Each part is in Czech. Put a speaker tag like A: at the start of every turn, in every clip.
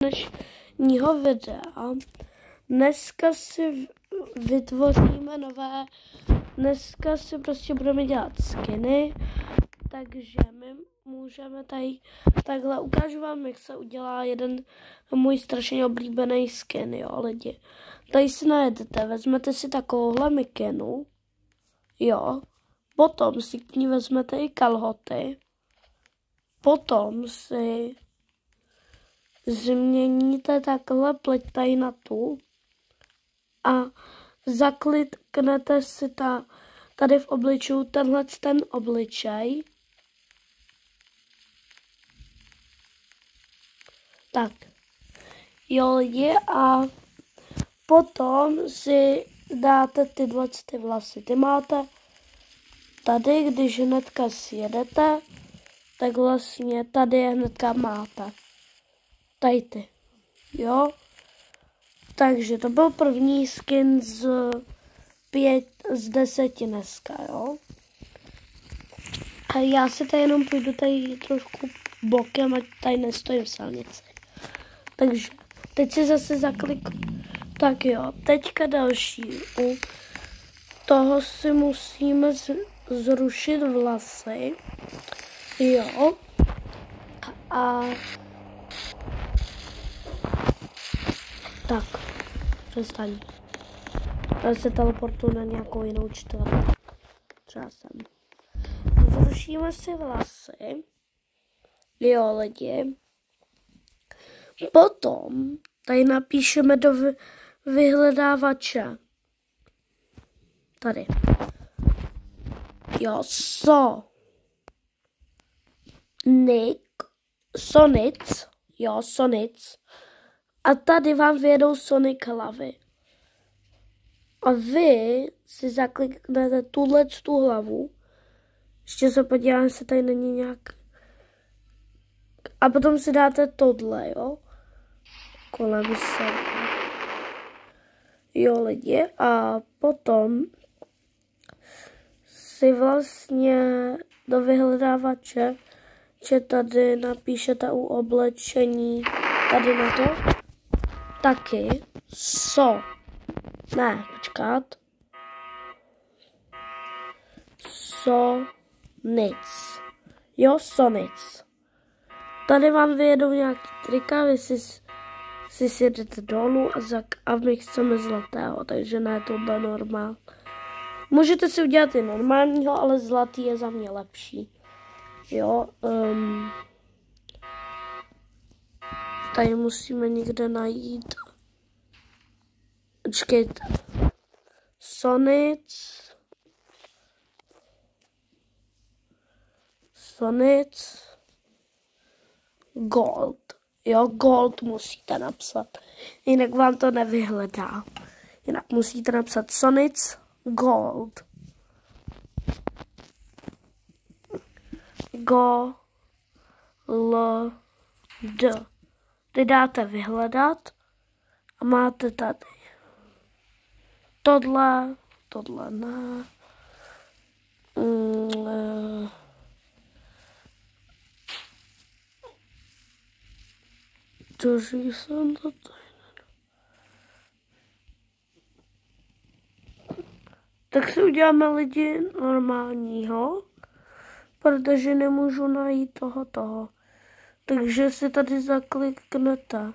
A: dnešního videa. Dneska si vytvoříme nové, dneska si prostě budeme dělat skiny, takže my můžeme tady, takhle ukážu vám, jak se udělá jeden můj strašně oblíbený skin, jo lidi. Tady si najedete, vezmete si takovouhle mikinu, jo, potom si k ní vezmete i kalhoty, potom si změníte takhle pleť tady na tu a zakliknete si tady v obličeji ten obličej. Tak, jo lidi, a potom si dáte tyhle ty vlasy. Ty máte tady, když hnedka sjedete, tak vlastně tady hnedka máte. Tady ty, jo. Takže to byl první skin z 10 dneska, jo. A já si tady jenom půjdu tady trošku bokem, ať tady nestojím v silnici. Takže teď si zase zakliknu. Tak jo, teďka další. U toho si musíme zrušit vlasy. Jo. A tak, přestaň. Já se teleportuju na nějakou jinou čtvrť. Třeba sem. Zrušíme si vlasy. Jo, lidi. Potom tady napíšeme do vyhledávače. Tady. Jo, Sonic. Jo, Sonic. A tady vám vyjedou Sonic hlavy. A vy si zakliknete tu hlavu. Ještě se podívám, jestli tady není nějak. A potom si dáte tohle, jo. Kolem sebe. Jo, lidi. A potom si vlastně do vyhledávače, že tady napíšete u oblečení, tady na to, taky počkat. Sonic. Jo, Sonic. Tady vám vyjedou nějaký trika, vy si sjedete dolů a my chceme zlatého, takže ne, tohle normál. Můžete si udělat i normálního, ale zlatý je za mě lepší. Jo, tady musíme někde najít. Počkejte. Sonic Gold. Jo, Gold musíte napsat. Jinak vám to nevyhledá. Jinak musíte napsat Sonic Gold. Ty dáte vyhledat a máte tady tohle ne. Jsem to tady. Tak si uděláme lidi normálního, protože nemůžu najít toho. Takže si tady zakliknete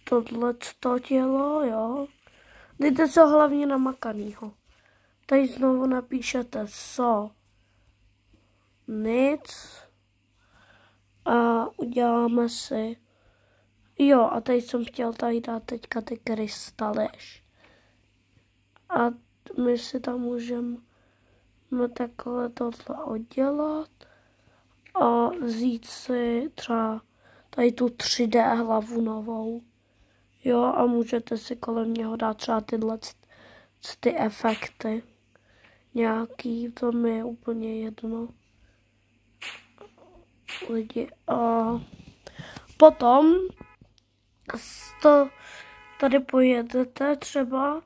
A: tohleto tělo, jo. Dejte se hlavně namakanýho. Tady znovu napíšete Sonic a uděláme si. Jo, a tady jsem chtěl tady dát teďka ty krystaly. A my si tam můžeme takhle tohle oddělat a vzít si třeba tady tu 3D hlavu novou. Jo, a můžete si kolem něho dát třeba tyhle ty efekty. Nějaký, to mi je úplně jedno. Lidi, a potom to tady pojedete třeba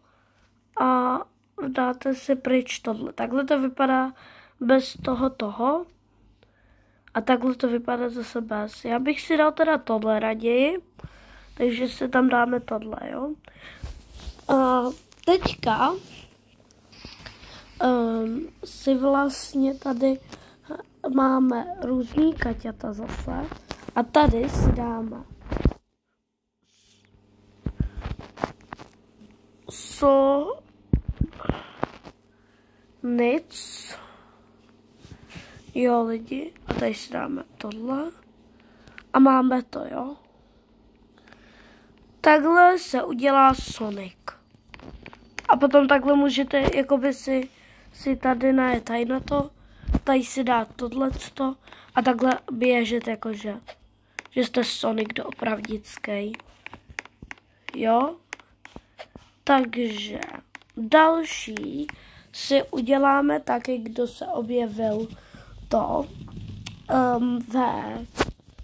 A: a dáte si pryč tohle. Takhle to vypadá bez toho. A takhle to vypadá zase bez. Já bych si dal teda tohle raději. Takže si tam dáme tohle, jo. A teďka si vlastně tady máme různý kaťata zase. A tady si dáme nic. Jo, lidi. A tady si dáme tohle. A máme to, jo. Takhle se udělá Sonic. A potom takhle můžete jakoby si tady najet tady na to. Tady si dát tohleto. A takhle běžet jakože. Že jste Sonic doopravdický. Jo. Takže další si uděláme taky, kdo se objevil to ve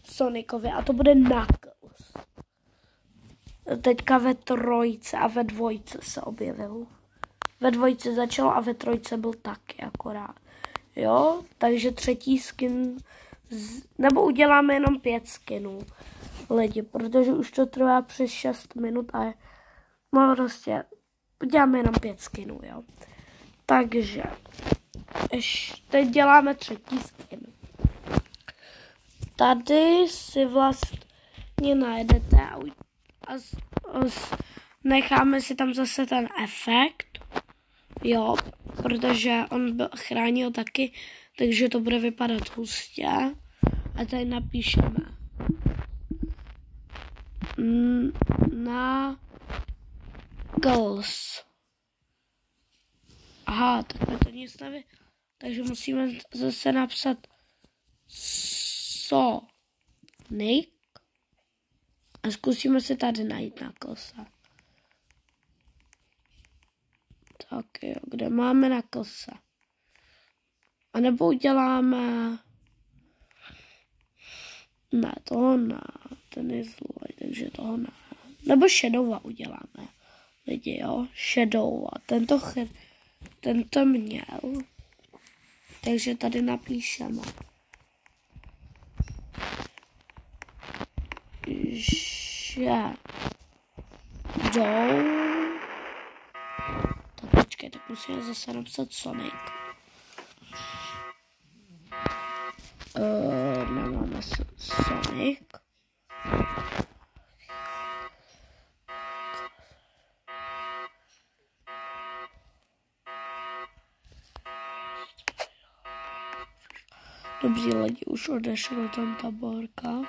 A: Sonicovi. A to bude Knuckles. Teďka ve 3 a ve 2 se objevil. Ve 2 začal a ve 3 byl taky akorát. Jo, takže 3. skin, nebo uděláme jenom 5 skinů, lidi, protože už to trvá přes 6 minut a no prostě uděláme jenom 5 skinů, jo. Takže teď děláme 3. skin. Tady si vlastně najedete a necháme si tam zase ten efekt, jo, protože on chránil taky, takže to bude vypadat hustě. A tady napíšeme Knuckles. Aha, takhle to nic neví. Takže musíme zase napsat Sonic. A zkusíme si tady najít Knucklesa. Tak jo, kde máme Knucklesa? A nebo uděláme... Ne, toho ne, ten je zlý, takže toho ne. Nebo Shadowa uděláme, lidi, jo, Shadowa, tento měl. Takže tady napíšeme. Tak počkej, tak musíme zase napsat Sonic. Nemáme Sonic. Dobří lidi, už odešla tam ta borka.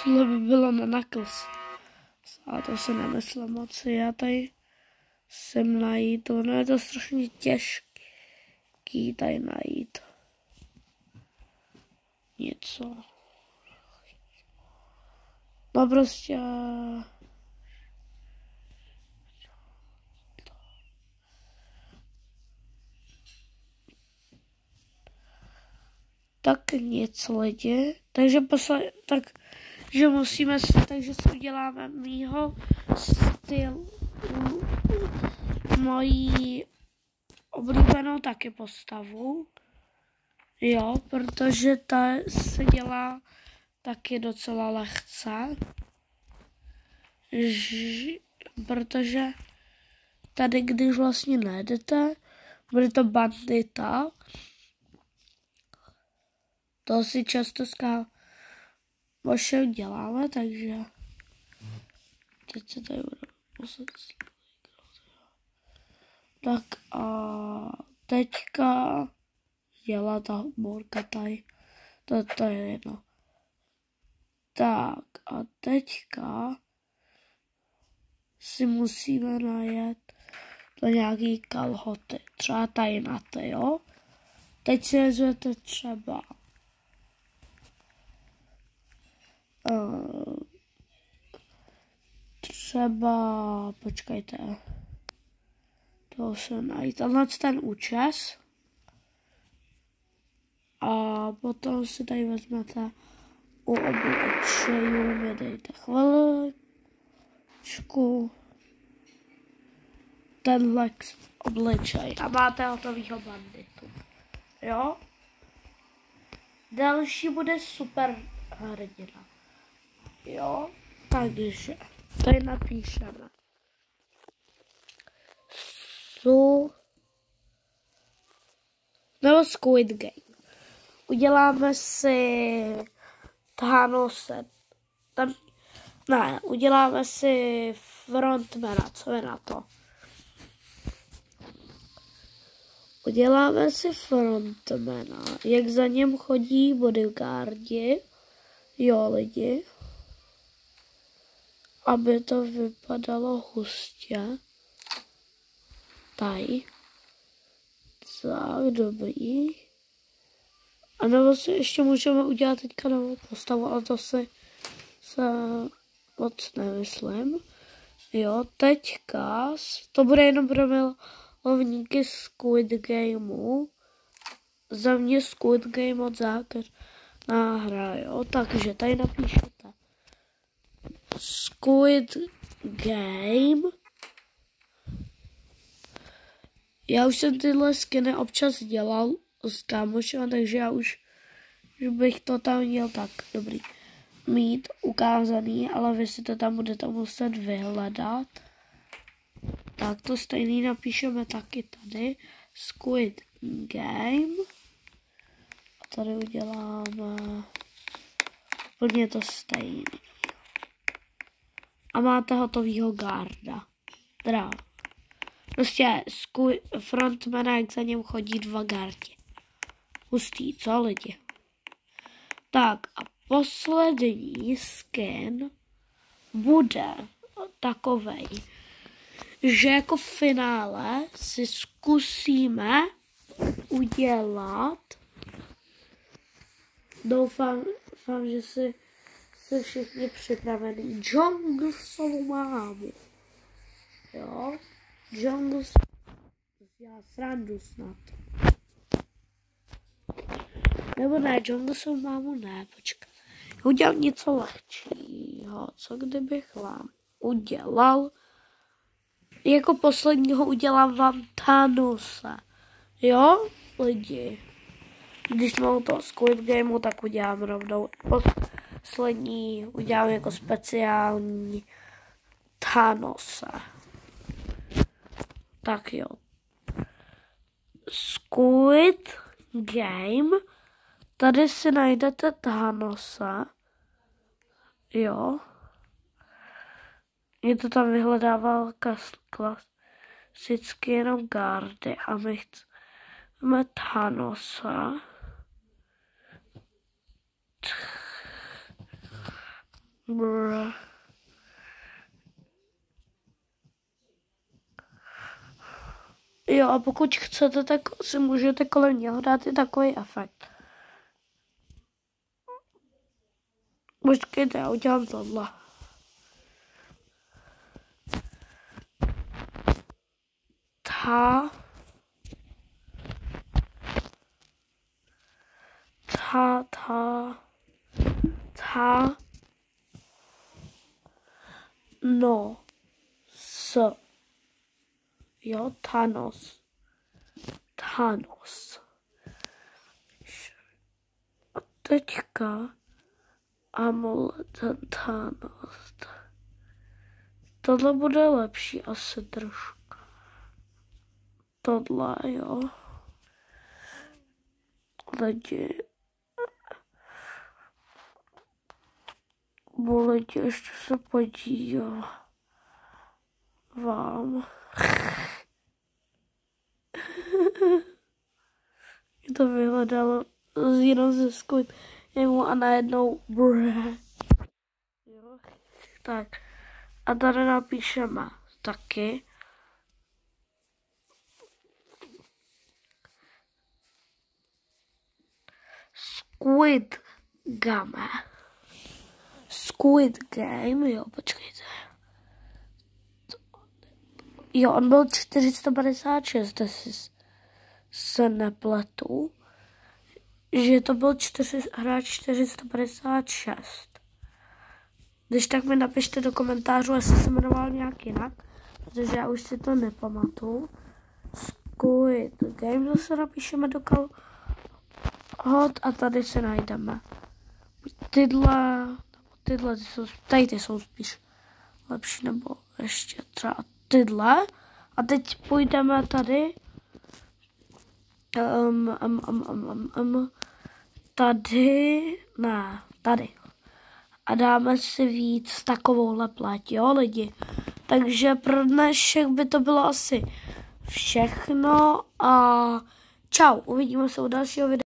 A: Tohle by bylo na Knuckles. A to se nemyslím moc. Já tady jsem najít. Ono je to strašně těžký tady najít. Něco. No prostě... Tak něco lidi. Takže takže musíme takže si uděláme mýho stylu. Mojí oblíbenou taky postavu. Jo, protože ta se dělá taky docela lehce. Protože tady, když vlastně nejdete, bude to bandita. To si často vaše děláme, takže teď se tady bude muset. Tak a teďka dělá ta borka tady. To je jedno. Tak a teďka si musíme najet do nějaký kalhoty. Třeba tady na to, jo. Teď si vezmete třeba počkejte, to se najít, ten účes a potom si tady vezmete u obličejů, mi dejte chviličku, tenhle obličej a máte hotovýho banditu, jo? Další bude super hrdina. Jo, Takže tady napíšeme nebo Squid Game. Uděláme si Thanose. Ne, uděláme si frontmana, co je na to? Uděláme si frontmana, jak za něm chodí bodyguardi, jo lidi, aby to vypadalo hustě. Tady. Tak, dobrý. A nebo si ještě můžeme udělat teďka novou postavu, ale to se moc nemyslím. Jo, teďka to bude jenom pro milovníky Squid Gameu. Za mě Squid Game moc zákeřná hra, jo. Takže tady napíšete Squid Game. Já už jsem tyhle skiny občas dělal s kámošem, takže já už bych to tam měl tak dobrý mít ukázaný, ale vy si to tam budete muset vyhledat. Tak to stejný napíšeme taky tady. Squid Game. A tady uděláme úplně to stejný. A máte hotovýho garda. Teda prostě frontmana, jak za něm chodí dva gardi. Hustý, co lidi? Tak a poslední skin bude takovej, že jako v finále si zkusíme udělat, doufám, že si všichni připravení, Junglesovu mámu. Jo, Jungles, já srandu snad. Nebo ne, Junglesovu mámu ne, počkat. Udělám něco lehčího, co kdybych vám udělal. Jako posledního udělám vám Thanose. Jo, lidi. Když jsme u toho Squid Gameu, tak udělám rovnou poslední, udělám jako speciální Thanose. Tak jo. Squid Game. Tady si najdete Thanose. Jo. Mě to tam vyhledával klasicky jenom gardy a my chceme Thanose. Jo, a pokud chcete, tak si můžete kolem něho dát i takový efekt. Počkejte, já udělám tohle. No. Jo, Thanos. A teďka amulet Thanos. Tohle bude lepší asi trošku. Tohle, jo. Lidi. Lidi, ještě se podívám. Je to vyhledalo jenom ze Squid Gameu a najednou jo. Tak. A tady napíšeme taky Squid Game, jo, počkejte. Jo, on byl 456, jestli se nepletu. Že to byl hráč 456. Když tak mi napište do komentářů, jestli se jmenoval nějak jinak, protože já už si to nepamatuju. Squid Game zase napíšeme do kalhot a tady se najdeme. Tyhle, tyhle, tady ty jsou spíš lepší, nebo ještě třeba tyhle. A teď půjdeme tady. Tady. A dáme si víc takovouhle pleť, jo, lidi. Takže pro dnešek by to bylo asi všechno a čau, uvidíme se u dalšího videa.